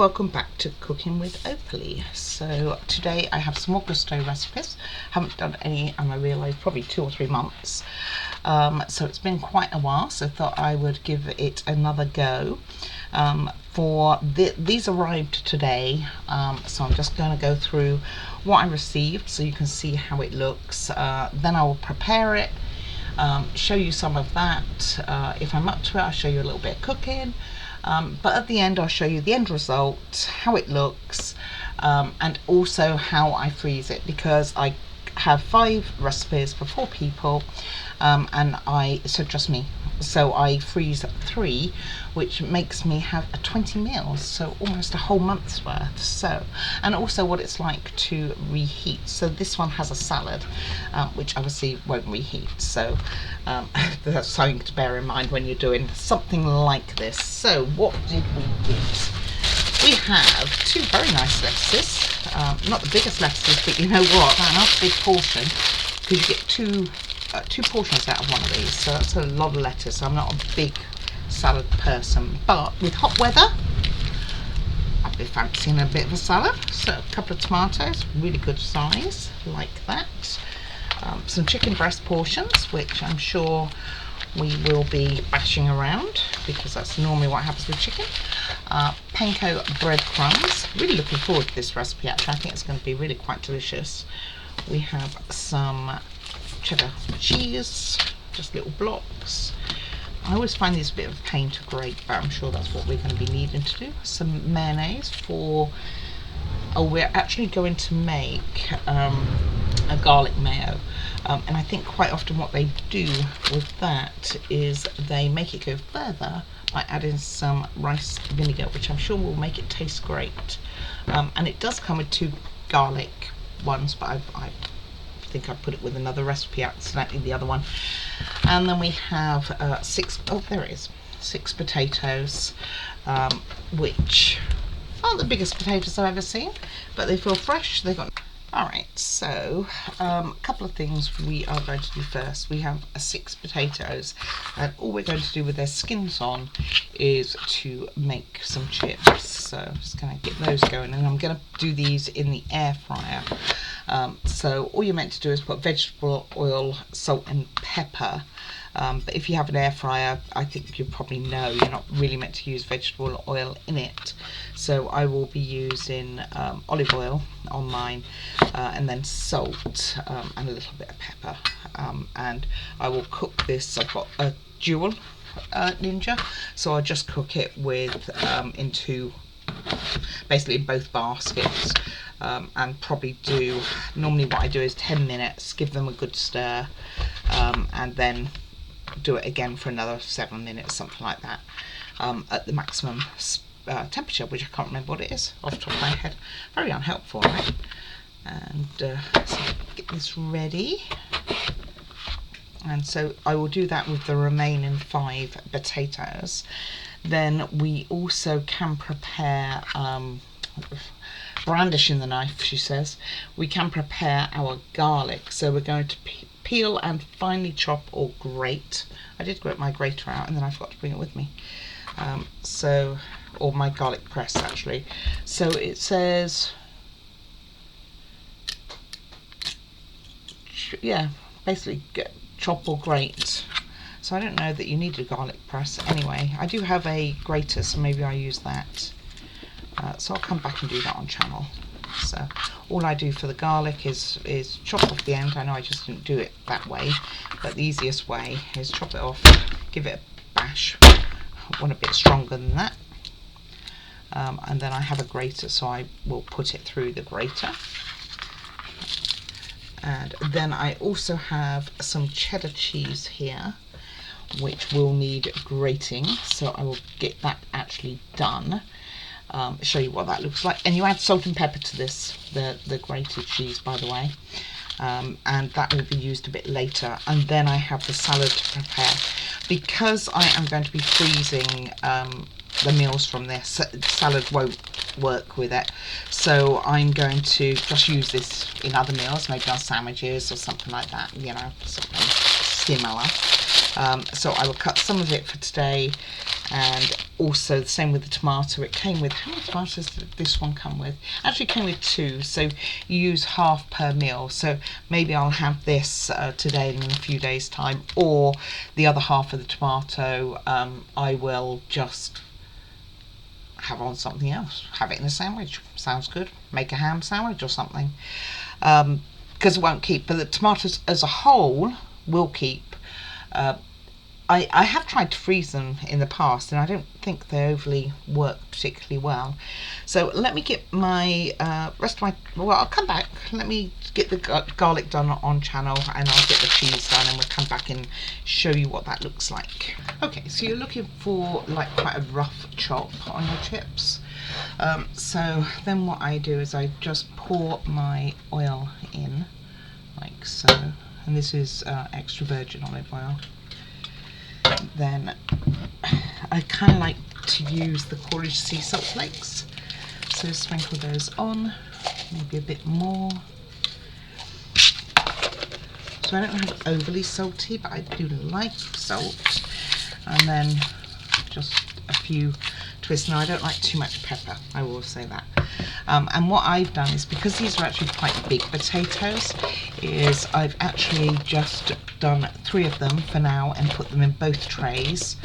welcome back to Cooking with Opally. So today I have some more Gousto recipes. Haven't done any, and I realise, probably 2 or 3 months. So it's been quite a while, so I thought I would give it another go. These arrived today, so I'm just going to go through what I received so you can see how it looks. Then I will prepare it, show you some of that. If I'm up to it, I'll show you a little bit of cooking. But at the end I'll show you the end result, how it looks, and also how I freeze it, because I have 5 recipes for 4 people, so just me. So I freeze 3, which makes me have 20 meals, so almost a whole month's worth. So, and also what it's like to reheat. So this one has a salad, which obviously won't reheat. So that's something to bear in mind when you're doing something like this. So what did we get? We have 2 very nice lettuces. Not the biggest lettuces, but you know what? That's a nice big portion, because you get two portions out of one of these, so that's a lot of lettuce. I'm not a big salad person, but with hot weather I'd be fancying a bit of a salad. So a couple of tomatoes, really good size, like that. Some chicken breast portions, which I'm sure we will be bashing around, because that's normally what happens with chicken. Panko breadcrumbs, really looking forward to this recipe actually. I think it's going to be really quite delicious. We have some cheddar cheese, just little blocks. I always find these a bit of a pain to grate, but I'm sure that's what we're going to be needing to do. Some mayonnaise we're actually going to make a garlic mayo, and I think quite often what they do with that is they make it go further by adding some rice vinegar, which I'm sure will make it taste great. And it does come with 2 garlic ones, but I think I put it with another recipe accidentally, the other one. And then we have 6 potatoes, which aren't the biggest potatoes I've ever seen, but they feel fresh. They've got alright. So a couple of things we are going to do first. We have 6 potatoes, and all we're going to do with their skins on is to make some chips. So I'm just going to get those going, and I'm going to do these in the air fryer. So all you're meant to do is put vegetable oil, salt and pepper. But if you have an air fryer, I think you probably know you're not really meant to use vegetable oil in it. So I will be using olive oil on mine, and then salt, and a little bit of pepper. And I will cook this. I've got a dual Ninja, so I'll just cook it with basically in both baskets. And probably normally what I do is 10 minutes, give them a good stir, and then do it again for another 7 minutes, something like that, at the maximum temperature, which I can't remember what it is off the top of my head. Very unhelpful, right? And so get this ready, and so I will do that with the remaining 5 potatoes. Then we also can prepare brandishing the knife, she says. We can prepare our garlic. So we're going to peel and finely chop or grate. I did grate my grater out, and then I forgot to bring it with me. Or my garlic press actually. So it says, yeah, basically chop or grate. So I don't know that you need a garlic press. Anyway, I do have a grater, so maybe I'll use that. So I'll come back and do that on channel. So all I do for the garlic is chop off the end. I know I just didn't do it that way, but the easiest way is chop it off, give it a bash. I want a bit stronger than that. And then I have a grater, so I will put it through the grater. And then I also have some cheddar cheese here, which will need grating, so I will get that actually done. Show you what that looks like. And you add salt and pepper to this, the grated cheese, by the way, and that will be used a bit later. And then I have the salad to prepare. Because I am going to be freezing the meals from this, salad won't work with it, so I'm going to just use this in other meals, maybe on sandwiches or something like that, you know, something similar. So I will cut some of it for today, And also the same with the tomato. It came with, how many tomatoes did this one come with? Actually it came with 2, so you use half per meal. So maybe I'll have this today and in a few days time, or the other half of the tomato I will just have on something else, have it in a sandwich. Sounds good. Make a ham sandwich or something, because it won't keep, but the tomatoes as a whole will keep. I have tried to freeze them in the past and I don't think they overly work particularly well. So let me get my rest of my, well, I'll come back. Let me get the garlic done on channel and I'll get the cheese done and we'll come back and show you what that looks like. Okay, so you're looking for like quite a rough chop on your chips. So then what I do is I just pour my oil in like so, and this is extra virgin olive oil. Then I kind of like to use the Cornish sea salt flakes, so sprinkle those on, maybe a bit more. So I don't have it overly salty, but I do like salt. And then just a few twists. Now I don't like too much pepper, I will say that. And what I've done is, because these are actually quite big potatoes, is I've actually just done 3 of them for now and put them in both trays,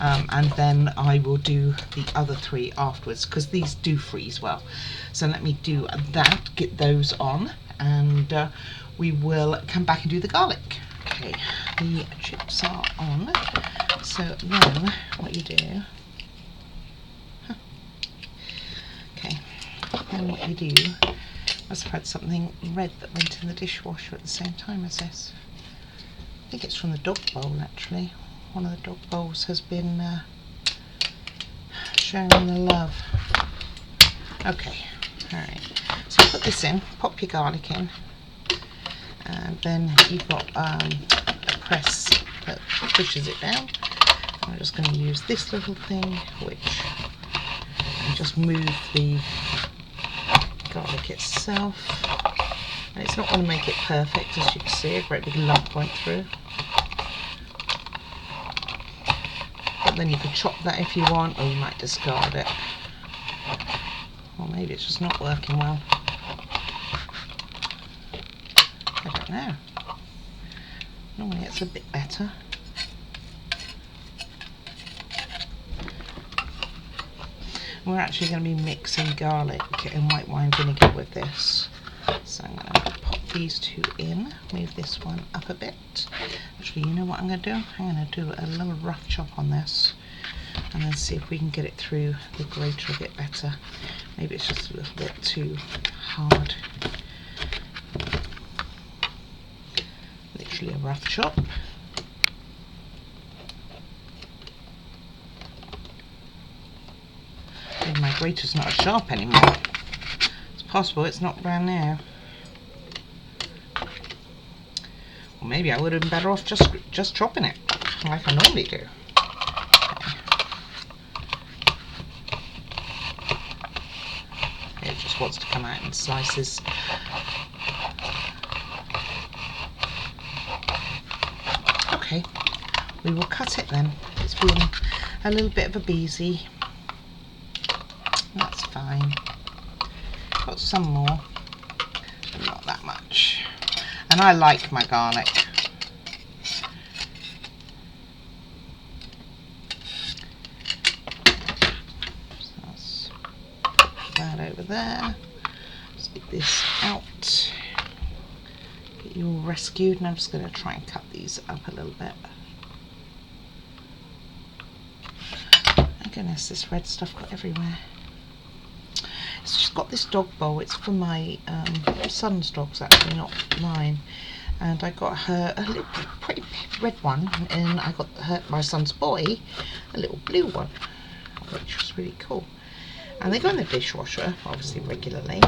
and then I will do the other 3 afterwards because these do freeze well. So let me do that, get those on, and we will come back and do the garlic. Okay, the chips are on, so then what you do, okay, then what you do, I must have had something red that went in the dishwasher at the same time as this. I think it's from the dog bowl actually. One of the dog bowls has been showing the love. Okay, alright, so put this in, pop your garlic in, and then you've got a press that pushes it down. I'm just going to use this little thing which, and just move the garlic itself. And it's not going to make it perfect, as you can see, a great big lump went through. But then you could chop that if you want, or you might discard it. Or maybe it's just not working well. I don't know. Normally it's a bit better. We're actually going to be mixing garlic and white wine vinegar with this. So I'm going to pop these 2 in, move this one up a bit. Actually, you know what I'm going to do? I'm going to do a little rough chop on this and then see if we can get it through the grater a bit better. Maybe it's just a little bit too hard. Literally a rough chop. Maybe my grater's not as sharp anymore. It's possible it's not brand new. Or maybe I would have been better off just chopping it like I normally do. Okay. It just wants to come out in slices. Okay, we will cut it then. It's been a little bit of a beezy. That's fine. Got some more, but not that much. And I like my garlic. So let's put that over there. Let's get this out. Get you all rescued, and I'm just going to try and cut these up a little bit. Oh goodness, this red stuff got everywhere. It's just got this dog bowl. It's for my son's dogs actually, not mine. And I got her a little pretty red one, and I got my son's boy a little blue one, which was really cool. And they go in the dishwasher, obviously regularly.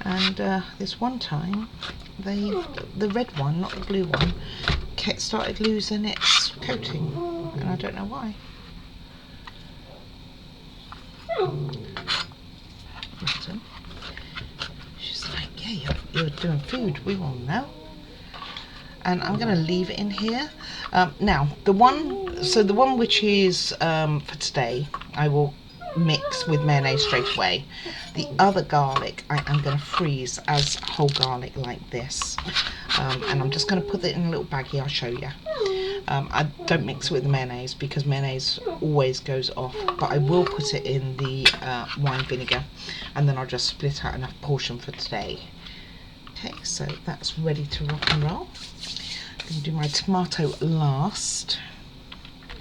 And this one time, the red one, not the blue one, started losing its coating, and I don't know why. She's like, yeah, you're doing food, we won't know. and I'm going to leave it in here. Now the one which is for today, I will mix with mayonnaise straight away. The other garlic I am going to freeze as whole garlic like this, and I'm just going to put it in a little baggie. I'll show you. I don't mix it with the mayonnaise because mayonnaise always goes off, but I will put it in the wine vinegar, and then I'll just split out enough portion for today. Okay, so that's ready to rock and roll. I'm going to do my tomato last.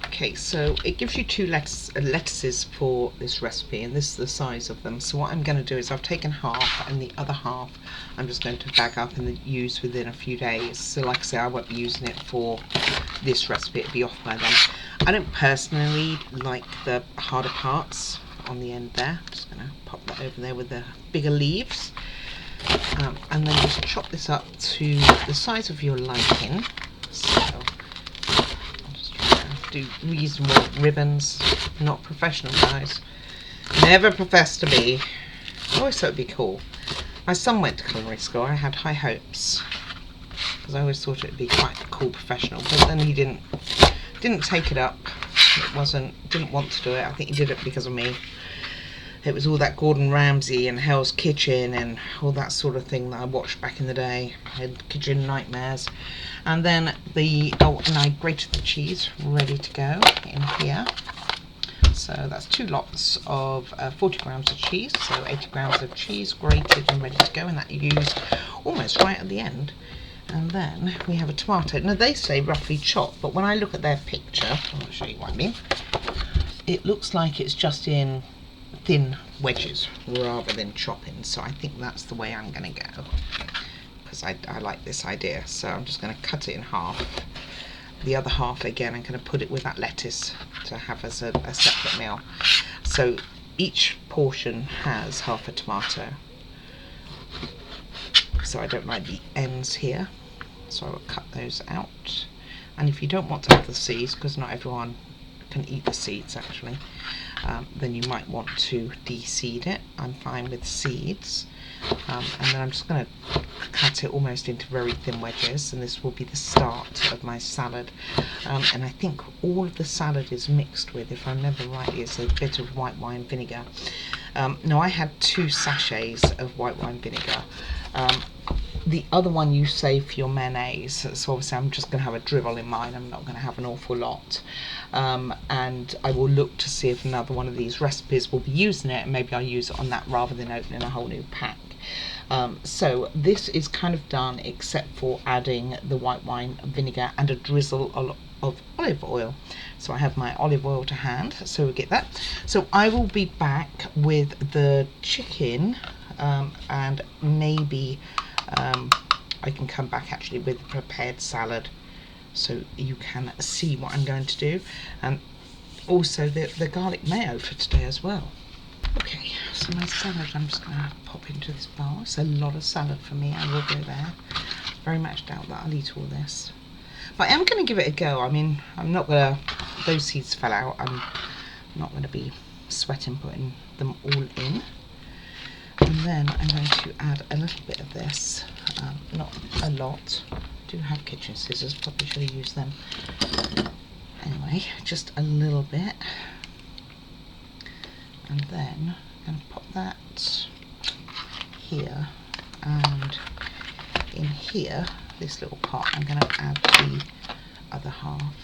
Okay, so it gives you two lettuces for this recipe, and this is the size of them. So what I'm going to do is I've taken half, and the other half I'm just going to bag up and use within a few days. So like I say, I won't be using it for this recipe, it'll be off by then. I don't personally like the harder parts on the end there. I'm just going to pop that over there with the bigger leaves. And then just chop this up to the size of your liking. So I'll just try to do reasonable ribbons. Not professional, guys. Never professed to be. I always thought it'd be cool. My son went to culinary school. I had high hopes because I always thought it'd be quite a cool professional. But then he didn't take it up. Didn't want to do it. I think he did it because of me. It was all that Gordon Ramsay and Hell's Kitchen and all that sort of thing that I watched back in the day. I had kitchen nightmares. And then and I grated the cheese ready to go in here. So that's 2 lots of 40 grams of cheese. So 80 grams of cheese grated and ready to go, and that you used almost right at the end. And then we have a tomato. Now they say roughly chopped, but when I look at their picture, I'll show you what I mean. It looks like it's just in thin wedges rather than chopping, so I think that's the way I'm going to go because I like this idea. So I'm just going to cut it in half. The other half again I'm going to put it with that lettuce to have as a separate meal. So each portion has half a tomato, so I don't like the ends here, so I will cut those out. And if you don't want to have the seeds, because not everyone can eat the seeds actually, then you might want to de-seed it. I'm fine with seeds. And then I'm just going to cut it almost into very thin wedges, and this will be the start of my salad. And I think all of the salad is mixed with, if I remember rightly, is a bit of white wine vinegar. Now I had 2 sachets of white wine vinegar. The other one you save for your mayonnaise, so obviously I'm just going to have a dribble in mine. I'm not going to have an awful lot. And I will look to see if another one of these recipes will be using it, and maybe I'll use it on that rather than opening a whole new pack. So this is kind of done except for adding the white wine vinegar and a drizzle of olive oil. So I have my olive oil to hand, so we'll get that. So I will be back with the chicken, and maybe I can come back actually with a prepared salad so you can see what I'm going to do, and also the garlic mayo for today as well. Okay, so my salad I'm just going to pop into this bowl. It's a lot of salad for me, I will go there. Very much doubt that I'll eat all this, but I am going to give it a go. I mean, I'm not going to, those seeds fell out, I'm not going to be sweating putting them all in. And then I'm going to add a little bit of this, not a lot. I do have kitchen scissors, probably should have used them. Anyway, just a little bit. And then I'm going to pop that here, and in here, this little pot, I'm going to add the other half,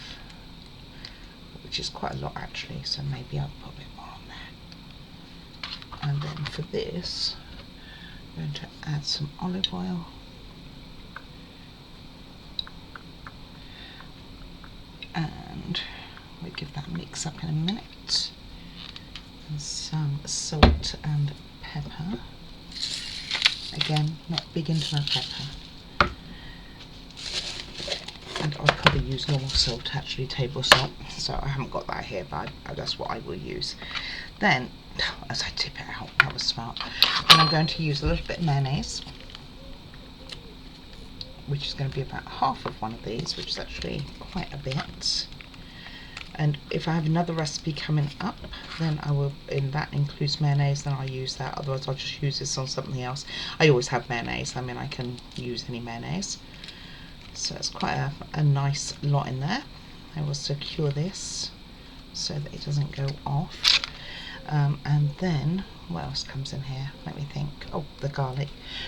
which is quite a lot actually, so maybe I'll put a bit more on there. And then for this, I'm going to add some olive oil. And we'll give that a mix up in a minute. And some salt and pepper. Again, not big into my pepper. And I'll probably use normal salt, actually, table salt. So I haven't got that here, but that's what I will use. Then, as I tip it out, that was smart. And I'm going to use a little bit of mayonnaise, which is going to be about half of one of these, which is actually quite a bit. And if I have another recipe coming up, then I will, and that includes mayonnaise, then I'll use that. Otherwise I'll just use this on something else. I always have mayonnaise, I mean I can use any mayonnaise. So it's quite a nice lot in there. I will secure this so that it doesn't go off. And then, what else comes in here? Let me think. Oh, the garlic.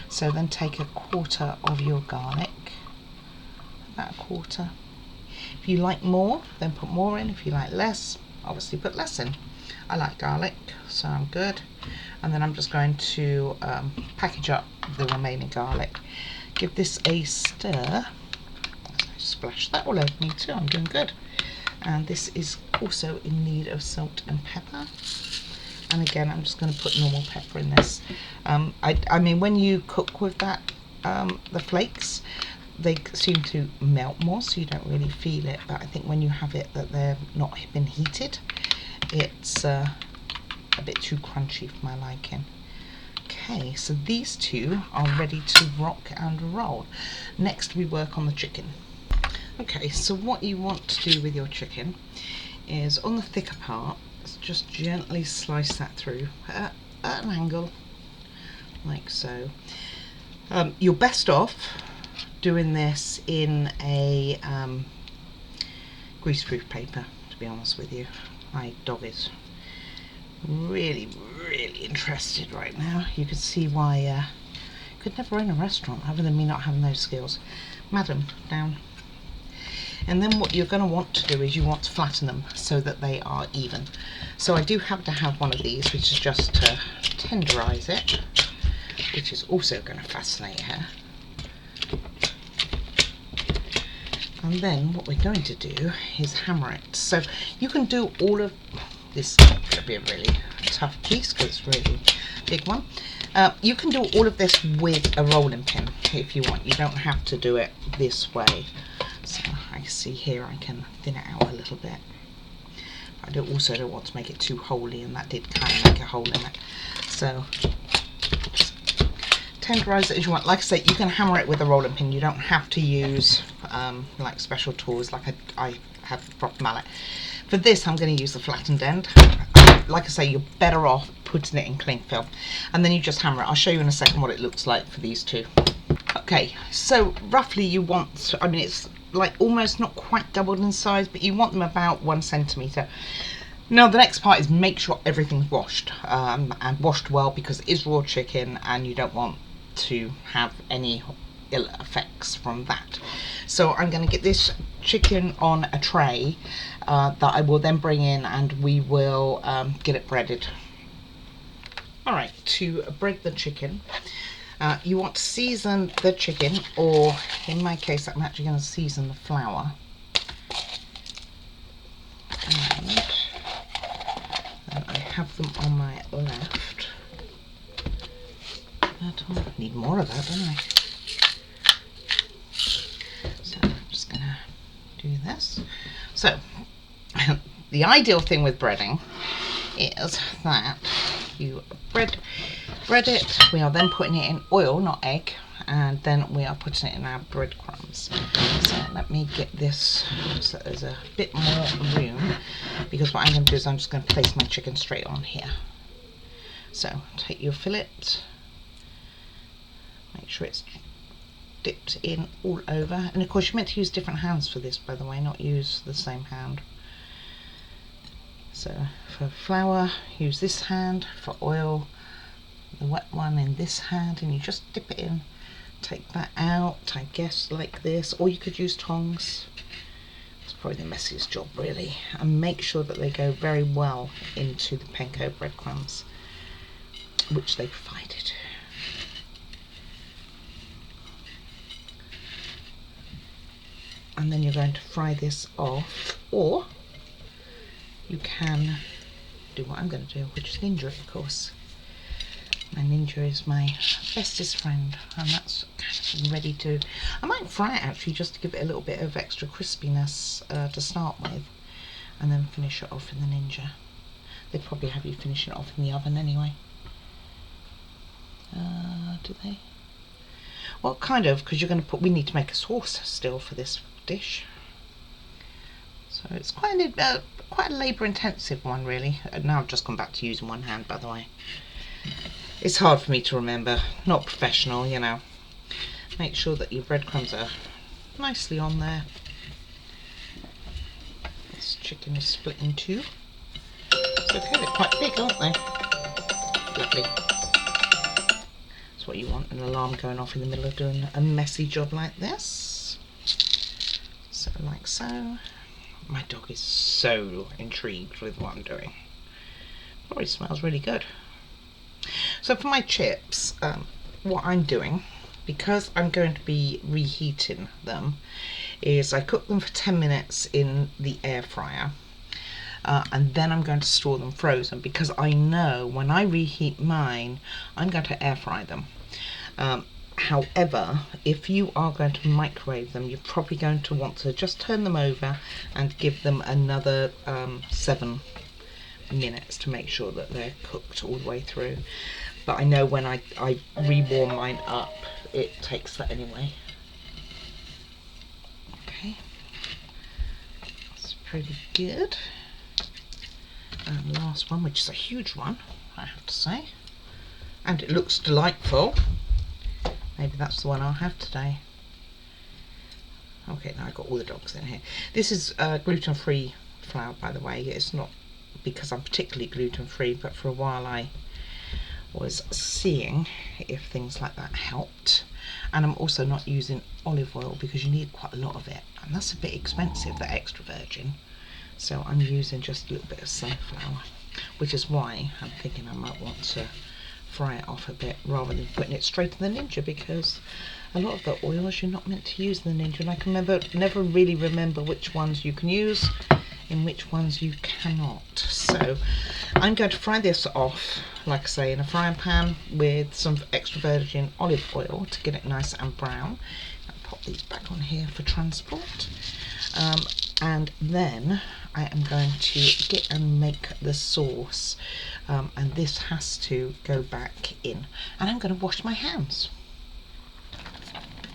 So then take a quarter of your garlic, about a quarter. If you like more, then put more in. If you like less, obviously put less in. I like garlic, so I'm good. And then I'm just going to package up the remaining garlic. Give this a stir. Splash that all over me too, I'm doing good. And this is also in need of salt and pepper. And again, I'm just going to put normal pepper in this. I mean, when you cook with that, the flakes, they seem to melt more, so you don't really feel it. But I think when you have it that they're not been heated, it's a bit too crunchy for my liking. Okay, so these two are ready to rock and roll. Next we work on the chicken. Okay, so what you want to do with your chicken is on the thicker part, just gently slice that through at an angle, like so. You're best off doing this in a greaseproof paper, to be honest with you. My dog is really interested right now. You can see why I could never own a restaurant other than me not having those skills. Madam, down. And then what you're going to want to do is you want to flatten them so that they are even. So I do have to have one of these, which is just to tenderize it, which is also going to fascinate her. And then what we're going to do is hammer it. So you can do all of this. Could be a really tough piece because it's a really big one. You can do all of this with a rolling pin if you want. You don't have to do it this way. So I see here I can thin it out a little bit. I also don't want to make it too holy, and that did kind of make a hole in it. So just tenderize it as you want. Like I say, you can hammer it with a rolling pin. You don't have to use like special tools like I have the proper mallet. For this I'm going to use the flattened end. Like I say, you're better off putting it in cling film, and then you just hammer it. I'll show you in a second what it looks like for these two. Okay, so roughly you want, I mean, it's like almost not quite doubled in size, but you want them about 1 centimetre. Now the next part is make sure everything's washed, and washed well, because it is raw chicken and you don't want to have any ill effects from that. So I'm going to get this chicken on a tray that I will then bring in, and we will get it breaded. Alright, to bread the chicken, you want to season the chicken, or in my case I'm actually going to season the flour. And I have them on my left. But I need more of that, don't I? So I'm just going to do this. So the ideal thing with breading is that you bread it. We are then putting it in oil, not egg, and then we are putting it in our breadcrumbs. So let me get this so there's a bit more room, because what I'm going to do is I'm just going to place my chicken straight on here. So take your fillet, make sure it's dipped in all over, and of course you're meant to use different hands for this, by the way, not use the same hand. So for flour, use this hand. For oil, the wet one in this hand, and you just dip it in, take that out, I guess like this, or you could use tongs. It's probably the messiest job really. And make sure that they go very well into the panko breadcrumbs, which they provided. And then you're going to fry this off, or you can do what I'm going to do, which is Ninja, of course. My Ninja is my bestest friend, and that's ready to... I might fry it actually, just to give it a little bit of extra crispiness to start with, and then finish it off in the Ninja. They probably have you finishing it off in the oven anyway. Do they? Well, kind of, because you're going to put... We need to make a sauce still for this dish. So it's quite a labour-intensive one, really. Now I've just gone back to using one hand, by the way. It's hard for me to remember. Not professional, you know. Make sure that your breadcrumbs are nicely on there. This chicken is split in two. It's okay, they're quite big, aren't they? Lovely. That's what you want, an alarm going off in the middle of doing a messy job like this. So like so. My dog is so intrigued with what I'm doing. Oh, it smells really good. So for my chips, what I'm doing, because I'm going to be reheating them, is I cook them for 10 minutes in the air fryer. And then I'm going to store them frozen, because I know when I reheat mine, I'm going to air fry them. However, if you are going to microwave them, you're probably going to want to just turn them over and give them another 7 minutes to make sure that they're cooked all the way through. But I know when I rewarm mine up, it takes that anyway. Okay, that's pretty good. And the last one, which is a huge one, I have to say, and it looks delightful. Maybe that's the one I'll have today. Okay, now I've got all the dogs in here. This is gluten-free flour, by the way. It's not because I'm particularly gluten-free, but for a while I was seeing if things like that helped. And I'm also not using olive oil because you need quite a lot of it, and that's a bit expensive, the extra virgin. So I'm using just a little bit of sunflower, which is why I'm thinking I might want to fry it off a bit rather than putting it straight in the Ninja, because a lot of the oils you're not meant to use in the Ninja, and I can never really remember which ones you can use and which ones you cannot. So I'm going to fry this off, like I say, in a frying pan with some extra virgin olive oil to get it nice and brown. I'll pop these back on here for transport. And then I am going to get and make the sauce, and this has to go back in, and I'm going to wash my hands.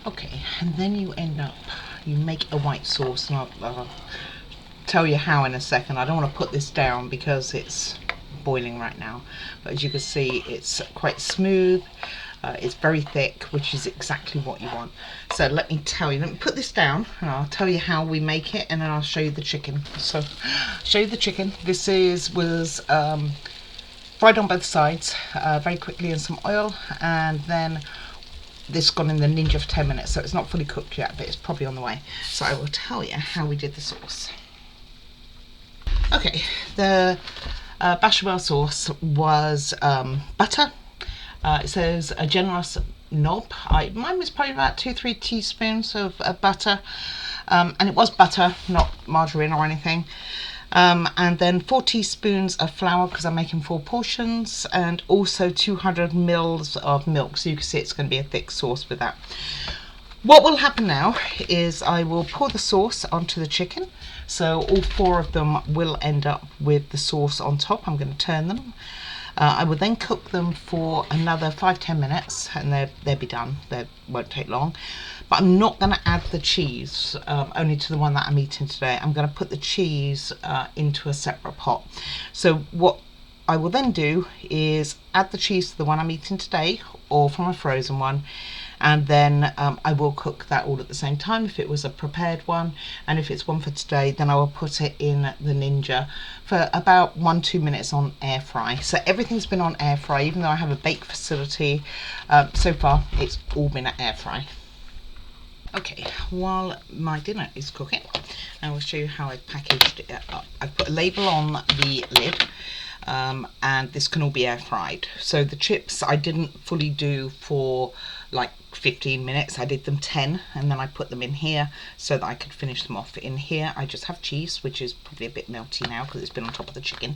Okay, and then you make a white sauce, and I'll tell you how in a second. I don't want to put this down because it's boiling right now, but as you can see, it's quite smooth. It's very thick, which is exactly what you want. So let me put this down and I'll tell you how we make it, and then I'll show you the chicken. So show you the chicken. This was fried on both sides very quickly in some oil, and then this gone in the Ninja for 10 minutes, so it's not fully cooked yet, but it's probably on the way. So I will tell you how we did the sauce. Okay, the bechamel sauce was butter. It says a generous knob. Mine was probably about 2-3 teaspoons of butter, and it was butter, not margarine or anything. And then 4 teaspoons of flour, because I'm making 4 portions, and also 200 mils of milk, so you can see it's going to be a thick sauce with that. What will happen now is I will pour the sauce onto the chicken, so all 4 of them will end up with the sauce on top. I'm going to turn them. I will then cook them for another 5-10 minutes, and they'll be done. They won't take long. But I'm not going to add the cheese, only to the one that I'm eating today. I'm going to put the cheese into a separate pot. So what I will then do is add the cheese to the one I'm eating today, or from a frozen one, and then I will cook that all at the same time if it was a prepared one, and if it's one for today, then I will put it in the Ninja for about 1-2 minutes on air fry. So everything's been on air fry, even though I have a bake facility. So far it's all been at air fry. Okay, while my dinner is cooking, I will show you how I packaged it up. I've put a label on the lid, and this can all be air fried. So the chips I didn't fully do for like 15 minutes. I did them 10, and then I put them in here so that I could finish them off. In here I just have cheese, which is probably a bit melty now because it's been on top of the chicken.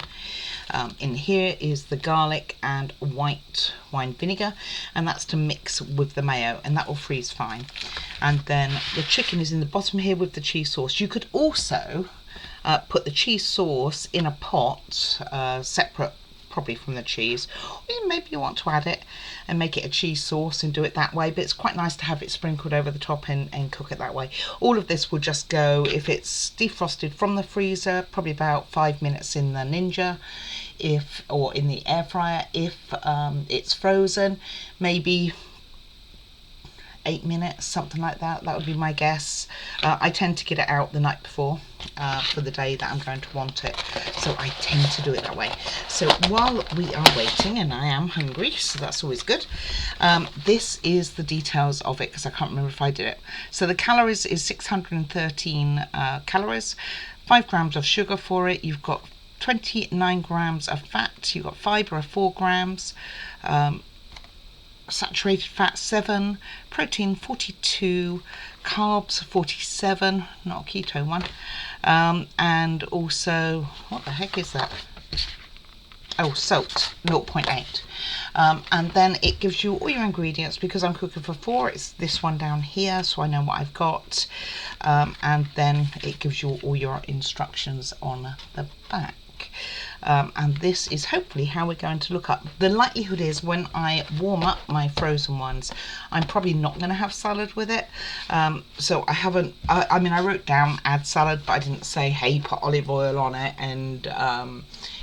In here is the garlic and white wine vinegar, and that's to mix with the mayo, and that will freeze fine. And then the chicken is in the bottom here with the cheese sauce. You could also put the cheese sauce in a pot separate probably from the cheese, or maybe you want to add it and make it a cheese sauce and do it that way, but it's quite nice to have it sprinkled over the top and cook it that way. All of this will just go, if it's defrosted from the freezer, probably about 5 minutes in the Ninja, or in the air fryer. If it's frozen, maybe 8 minutes, something like that. That would be my guess. I tend to get it out the night before for the day that I'm going to want it, so I tend to do it that way. So while we are waiting, and I am hungry, so that's always good, this is the details of it, because I can't remember if I did it. So the calories is 613 calories, 5 grams of sugar for it. You've got 29 grams of fat, you've got fibre of 4 grams, saturated fat 7, protein 42, carbs 47, not a keto one, and also, what the heck is that? Oh, salt 0.8. And then it gives you all your ingredients. Because I'm cooking for 4, it's this one down here, so I know what I've got, and then it gives you all your instructions on the back. And this is hopefully how we're going to look up. The likelihood is when I warm up my frozen ones, I'm probably not going to have salad with it. So I haven't, I mean, I wrote down add salad, but I didn't say, hey, put olive oil on it and,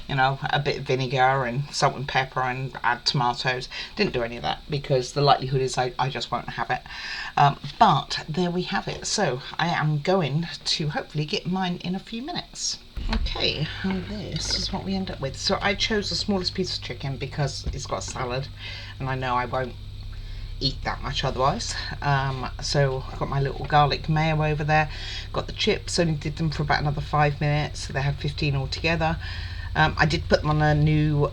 you know, a bit of vinegar and salt and pepper and add tomatoes. Didn't do any of that because the likelihood is I just won't have it. But there we have it. So I am going to hopefully get mine in a few minutes. Okay, and this is what we end up with. So I chose the smallest piece of chicken because it's got a salad and I know I won't eat that much otherwise. So I've got my little garlic mayo over there, got the chips, only did them for about another 5 minutes, so they had 15 altogether. I did put them on a new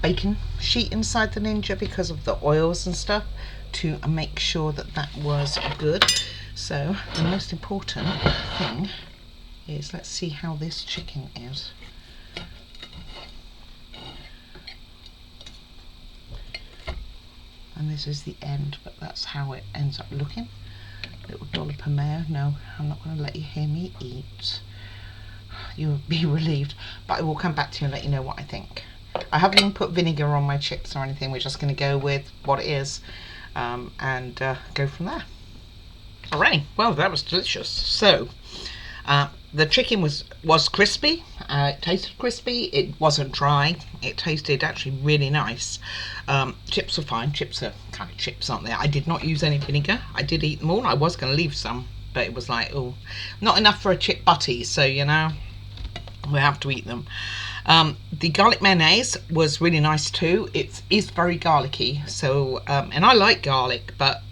bacon sheet inside the Ninja because of the oils and stuff, to make sure that that was good. So the most important thing is, let's see how this chicken is. And this is the end, but that's how it ends up looking. Little dollop of mayo. No, I'm not going to let you hear me eat. You'll be relieved, but I will come back to you and let you know what I think. I haven't even put vinegar on my chips or anything. We're just going to go with what it is, and go from there. Alright, well, that was delicious. So the chicken was crispy. It tasted crispy. It wasn't dry. It tasted actually really nice. Chips are fine. Chips are kind of chips, aren't they? I did not use any vinegar. I did eat them all. I was going to leave some, but it was like, oh, not enough for a chip butty, so you know, we have to eat them. The garlic mayonnaise was really nice too. It is very garlicky, so and I like garlic, but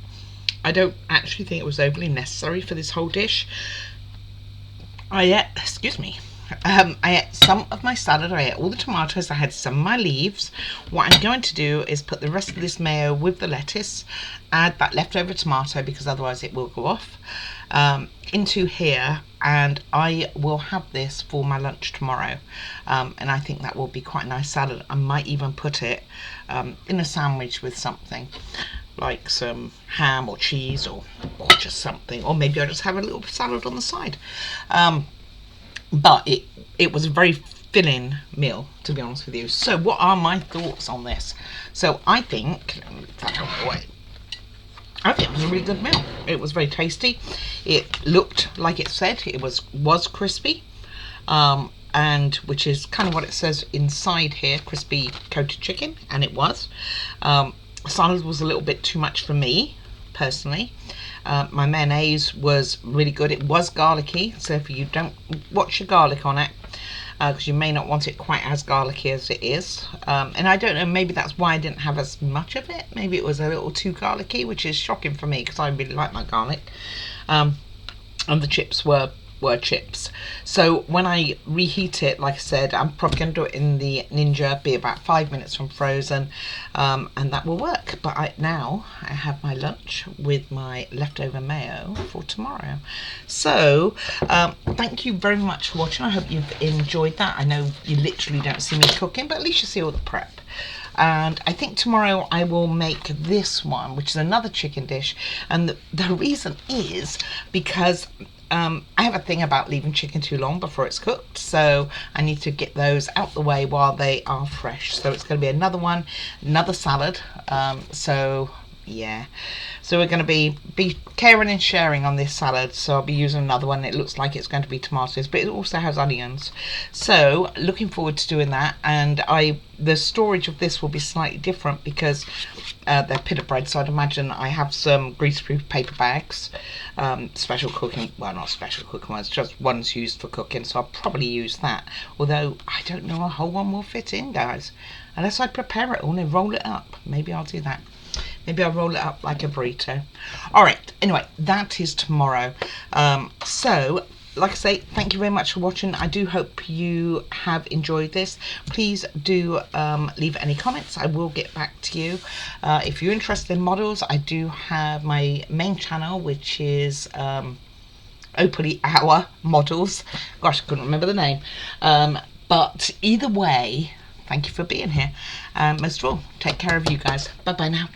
I don't actually think it was overly necessary for this whole dish. I ate some of my salad, I ate all the tomatoes, I had some of my leaves. What I'm going to do is put the rest of this mayo with the lettuce, add that leftover tomato because otherwise it will go off, into here, and I will have this for my lunch tomorrow. And I think that will be quite a nice salad. I might even put it in a sandwich with something, like some ham or cheese or just something, or maybe I'll just have a little salad on the side. But it was a very filling meal, to be honest with you. So what are my thoughts on this? So I think it was a really good meal. It was very tasty. It looked like it said. It was crispy, and which is kind of what it says inside here, crispy coated chicken, and it was. Salad was a little bit too much for me personally. My mayonnaise was really good. It was garlicky, so if you don't watch your garlic on it, because you may not want it quite as garlicky as it is. And I don't know, maybe that's why I didn't have as much of it. Maybe it was a little too garlicky, which is shocking for me because I really like my garlic. And the chips were chips. So when I reheat it, like I said, I'm probably going to do it in the Ninja, be about 5 minutes from frozen, and that will work. But now I have my lunch with my leftover mayo for tomorrow. So thank you very much for watching. I hope you've enjoyed that. I know you literally don't see me cooking, but at least you see all the prep. And I think tomorrow I will make this one, which is another chicken dish, and the reason is because I have a thing about leaving chicken too long before it's cooked, so I need to get those out the way while they are fresh. So it's going to be another one, another salad. So Yeah, so we're going to be caring and sharing on this salad, so I'll be using another one. It looks like it's going to be tomatoes, but it also has onions, so looking forward to doing that. And the storage of this will be slightly different because they're pita bread, so I'd imagine I have some greaseproof paper bags, special cooking, well, not special cooking ones, just ones used for cooking, so I'll probably use that, although I don't know a whole one will fit in, guys, unless I prepare it all and roll it up. Maybe I'll do that. Maybe I'll roll it up like a burrito. All right, anyway, that is tomorrow. So, like I say, thank you very much for watching. I do hope you have enjoyed this. Please do leave any comments. I will get back to you. If you're interested in models, I do have my main channel, which is Opally Hour Models. Gosh, I couldn't remember the name. But either way, thank you for being here. Most of all, take care of you guys. Bye-bye now.